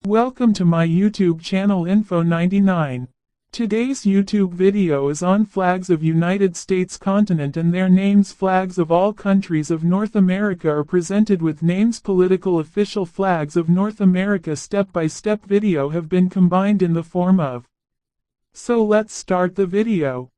Welcome to my YouTube channel Info99. Today's YouTube video is on flags of United States continent and their names. Flags of all countries of North America are presented with names. Political official flags of North America step-by-step video have been combined in the form of. So let's start the video.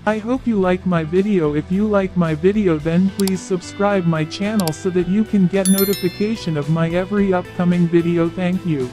I hope you like my video. If you like my video, then please subscribe my channel so that you can get notification of my every upcoming video. Thank you.